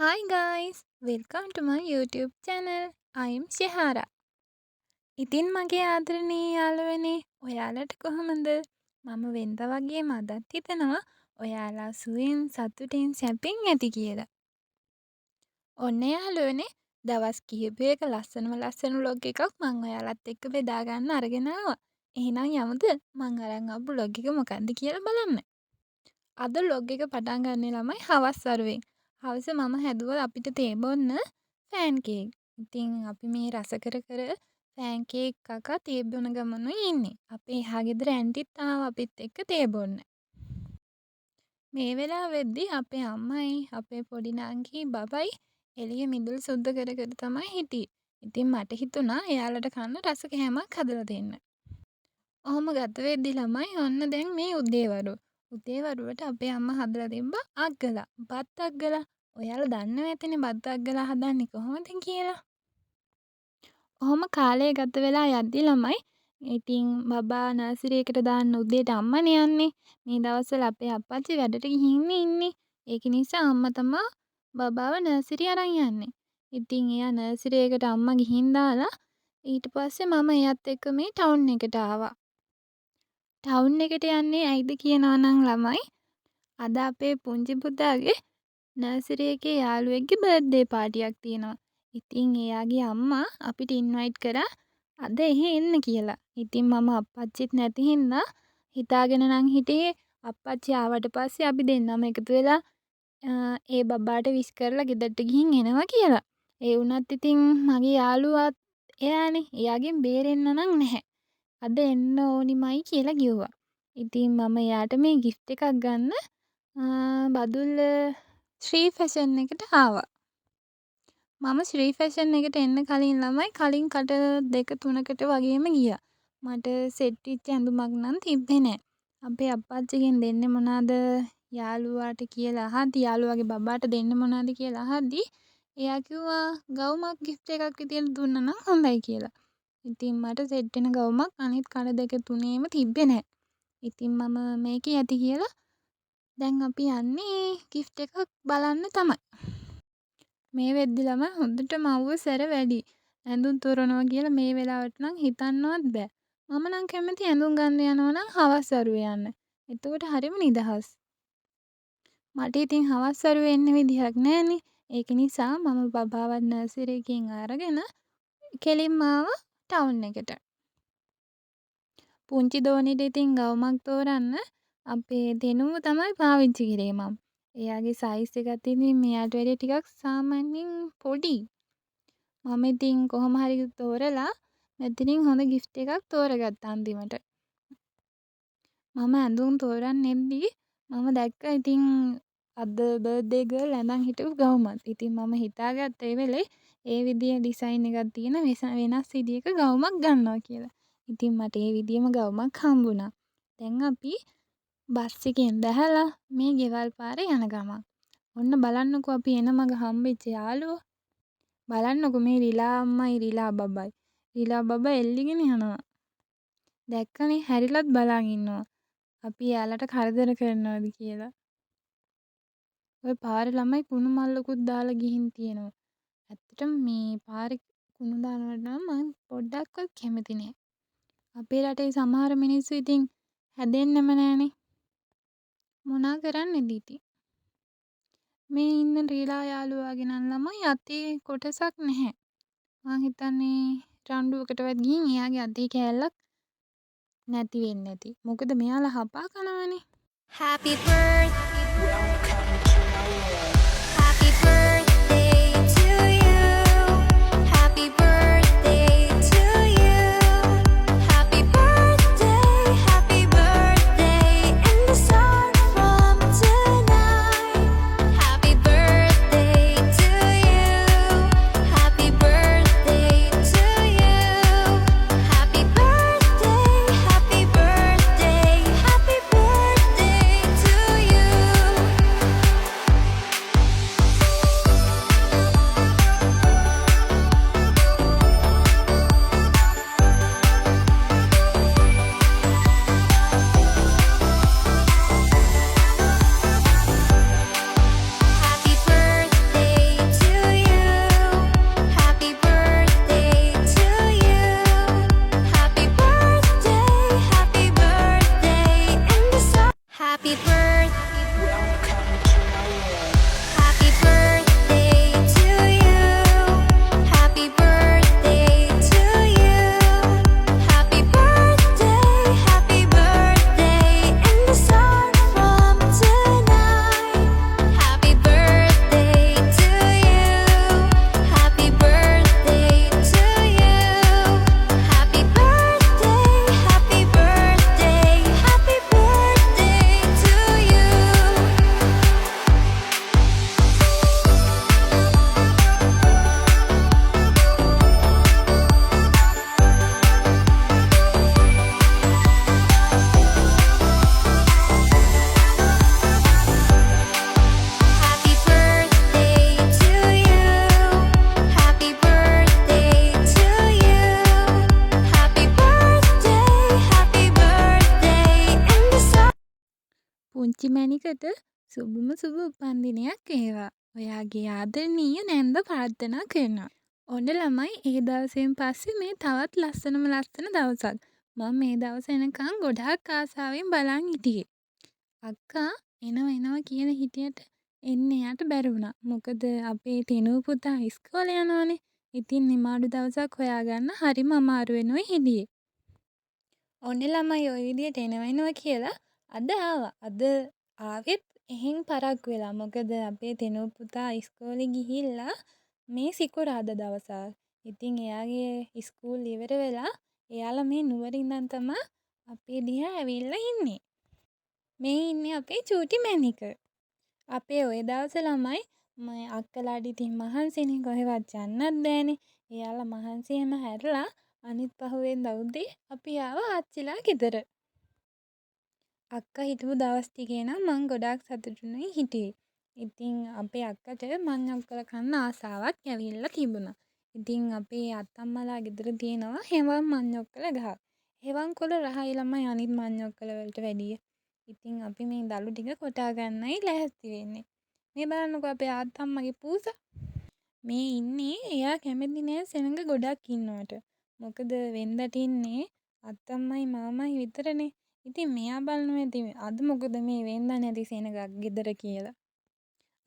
Hi guys, welcome to my YouTube channel. I'm Shihara. ඉතින් මගේ ආදරණීය යාළුවනේ ඔයාලට කොහොමද? මම වෙනදා වගේම අදත් හිතනවා ඔයාලා සුවෙන් සතුටින් සැපෙන් ඇති කියලා. ඔන්න යාළුවනේ දවස් කිහිපයක ලස්සන vlog එකක් මම ඔයාලත් එක්ක බෙදා ගන්න අරගෙන ආවා. එහෙනම් යමුද? මම අරන් ආපු vlog එක මොකක්ද කියලා බලන්න. අද vlog එක පටන් ගන්නේ ළමයි හවස් වරුවෙන්. හවස මම හැදුවා අපිට තේ බොන්න ෆෑන් කේක්. ඉතින් අපි මේ රස කර ෆෑන් කේක් කකා තේ බොන ගමනුයි ඉන්නේ. අපේ එහා ගෙදර ඇන්ටිත් ආවා අපිත් එක්ක තේ බොන්න. මේ වෙලාවෙද්දි අපේ අම්මයි අපේ පොඩි නංගි බබයි එළිය මිදුල් සුද්ධ කර තමයි හිටියේ. ඉතින් මට හිතුණා එයාලට කන්න රස කෑමක් හදලා දෙන්න. ඔහොම ගත වෙද්දි ළමයි ඔන්න දැන් මේ උදේවරු. උදේවරුවට අපේ අම්මා හදලා තිබ්බා අග්ගලා. බත් අග්ගලා. ඔයාලා දන්නව ඇතිනේ බත් අග්ගලා හදන්නේ කොහොමද කියලා. ඔහොම කාලය ගත වෙලා යද්දි ළමයි ඉතින් බබා නර්සරි එකට දාන්න උදේට අම්මනේ යන්නේ. මේ දවස්වල අපේ අප්පච්චි වැඩට ගිහින් ඉන්නේ. ඒක නිසා අම්මා තමා බබාව නර්සරි අරන් යන්නේ. ඉතින් එයා නර්සරි එකට අම්මා ගිහින් දාලා ඊට පස්සේ මම එයත් එක්ක මේ ටවුන් එකට ආවා. ටවුන් එකට යන්නේ ඇයිද කියනවා නම් ළමයි අද අපේ පුංචි පුතාගේ නර්සරි එකේ යාළුවෙක්ගේ බර්ත්ඩේ පාටියක් තියෙනවා. ඉතින් එයාගේ අම්මා අපිට ඉන්වයිට් කරා අද එහෙ එන්න කියලා. ඉතින් මම අප්පච්චිත් නැති හින්දා හිතාගෙන නම් හිටියේ අප්පච්චි ආවට පස්සේ අපි දෙන්නම එකතු වෙලා ඒ බබාට විශ් කරලා ගෙදරට ගිහින් එනවා කියලා. ඒ වුණත් ඉතින් මගේ යාළුවා එයානේ. එයාගෙන් බේරෙන්න නම් නැහැ. අද එන්න ඕනිමයි කියලා කිව්වා. ඉතින් මම එයාට මේ gift එකක් ගන්න බදුල්ල ශ්‍රී ෆැෂන් එකට ආවා. මම ශ්‍රී ෆැෂන් එකට එන්න කලින් ළමයි කලින් කට 2-3කට වගේම ගියා. මට සෙට් වෙච්ච ඇඳුමක් නම් තිබ්බේ නැහැ. අපේ අප්පච්චිගෙන් දෙන්නේ මොනවාද යාළුවාට කියලා අහද්දි යාළුවාගේ බබාට දෙන්න මොනවාද කියලා අහද්දි එයා කිව්වා ගවුමක් gift එකක් විදියට දුන්නා නම් හොඳයි කියලා. ඉතින් මට සෙට් වෙන ගවුමක් අනිත් කඩ 2-3ේම තිබ්බේ නැහැ. ඉතින් මම මේකේ ඇති කියලා දැන් අපි යන්නේ gift එකක් බලන්න තමයි. මේ වෙද්දි ළමයි හොඳටම අවුව සැර වැඩි. ඇඳුම් තොරනවා කියලා මේ වෙලාවට නම් හිතන්නවත් බෑ. මම නම් කැමති ඇඳුම් ගන්න යනවා නම් හවස් වරුවේ යන්න. එතකොට හරිම නිදහස්. මට ඉතින් හවස් වරුවේ එන්න විදිහක් නැහැනේ. ඒක නිසා මම බබාවත් නර්සරි එකෙන් අරගෙන කෙලින්ම ආවා ටවුන් එකට. පුංචි දෝනිට ඉතින් ගවුමක් තෝරන්න අපේ දෙනුව තමයි පාවිච්චි කරේ මම. එයාගේ සයිස් එකත් ඉතින් මෙයාට වැඩිය ටිකක් සාමාන්‍යයෙන් පොඩි. මම ඉතින් කොහොම හරි තෝරලා මෙතනින් හොඳ gift එකක් තෝරගත්තා අන්තිමට. මම ඇඳුම් තෝරන්නෙද්දී මම දැක්කා ඉතින් අද බර්ත්ඩේ ගර්ල් ඇඳන් හිටපු ගවුමක්. ඉතින් මම හිතාගත්තා ඒ වෙලේ ඒ විදිහේ ඩිසයින් එකක් තියෙන වෙනස් විදිහක ගවුමක් ගන්නවා කියලා. ඉතින් මට ඒ විදිහම ගවුමක් හම්බුණා. දැන් අපි බස් එකෙන් බැහැලා මේ ගෙවල් පාරේ යන ගමන්. ඔන්න බලන්නකෝ අපි එන මග හම්බෙච්ච යාළුවෝ. බලන්නකෝ මේ රිලා අම්මයි රිලා බබයි. රිලා බබා එල්ලිගෙන යනවා. දැක්කනේ හැරිලත් බලන් ඉන්නවා. අපි යාළට කරදර කරනවද කියලා. ඔය පාරේ ළමයි කුණු මල්ලකුත් දාලා ගිහින් තියෙනවා. ඇත්තටම මේ පාරේ කුණු දානවට නම් මම පොඩ්ඩක්වත් කැමති නෑ. අපේ රටේ සමහර මිනිස්සු ඉතින් හැදෙන්නෙම නෑනේ. මොනා කරන්නේද ඉතින්? මේ ඉන්න රීලා යාළුවාගේ නම් ළමයි අතේ කොටසක් නැහැ. මං හිතන්නේ රණ්ඩුවකටවත් ගිහින් එයාගේ අතේ කෑල්ලක් නැති වෙන්නේ නැති. මොකද මෙයාලා හපා කනවනේ. Happy birthday. Happy birthday to you. Happy birthday to you. Happy birthday, happy birthday in the sun from tonight. Happy birthday to you. Happy birthday to you. Happy birthday, happy birthday, happy birthday to you. ඔයාලට සුබම සුබ උපන්දිනයක් වේවා. ඔයාගේ ආදරණීය නැන්ද ප්‍රාර්ථනා කරනවා. ඔන්න ළමයි ඒ දවසෙන් පස්සේ මේ තවත් ලස්සනම ලස්සන දවසක්. මම මේ දවස එනකන් ගොඩාක් ආසාවෙන් බලන් හිටියේ. අක්කා එනවා කියන හිටියට එන්න එයාට බැරි වුණා. මොකද අපේ තෙනුව පුතා ඉස්කෝලේ යනවානේ. ඉතින් නිමාඩු දවසක් හොයාගන්න හරිම අමාරු වෙනුයි හිටියේ. ඔන්න ළමයි ওই විදියට එනවා කියලා අද ආවා. අද ආවෙත් එහෙන් පරක්කු වෙලා. මොකද අපේ තෙනුව පුතා ඉස්කෝලේ ගිහිල්ලා මේ සිකුරාදා දවසක්. ඉතින් එයාගේ ඉස්කෝල් ඉවර වෙලා එයාලා මේ නුවර ඉඳන් තමයි අපේ දිහා ඇවිල්ලා ඉන්නේ. මේ ඉන්නේ අපේ චූටි මැනික. අපේ ওই දවස් ළමයි මම අක්කලාට ඉතින් මහන්සිනේ කොහෙවත් යන්නත් බෑනේ. එයාලා මහන්සියම හැරලා අනිත් පහුවෙන්දා උදේ අපි ආවා ආච්චිලා ගෙදර. අක්කා හිටපු දවස් ටිකේ නම් මං ගොඩාක් සතුටුුනේ හිටියේ. ඉතින් අපේ අක්කට මඤ්ඤොක්කල කන්න ආසාවක් ඇවිල්ලා තිබුණා. ඉතින් අපේ අත්තම්මලා ගෙදර තියෙනවා හෙවන් මඤ්ඤොක්කල ගහක්. හෙවන් කොළ රහයි ළමයි අනිත් මඤ්ඤොක්කල වලට වැඩිය. ඉතින් අපි මේ දළු ටික කොටා ගන්නයි ලෑස්ති වෙන්නේ. මේ බලන්නකෝ අපේ ආත්තම්මගේ පූසා. මේ ඉන්නේ එයා කැමති නෑ සෙනඟ ගොඩක් ඉන්නවට. මොකද වෙන්දට ඉන්නේ අත්තම්මයි මාමයි විතරනේ. ඉතින් මෙයා බලනවා ඉතින් අද මොකද මේ වෙන්දා නැති සෙනඟක් ගෙදර කියලා.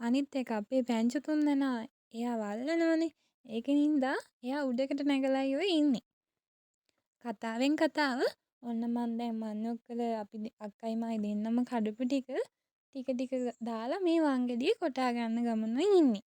අනිත් එක අපේ පැංචු තුන් දෙනා එයා වල්ලනවනේ. ඒකින්ද එයා උඩකට නැගලායි ඔය ඉන්නේ. කතාවෙන් කතාව ඔන්න මන් දැන් මඤ්ඤොක්කල අපි අක්කයි මයි දෙන්නම කඩපු ටික දාලා මේ වංගෙඩිය කොටා ගන්න ගමන ඉන්නේ.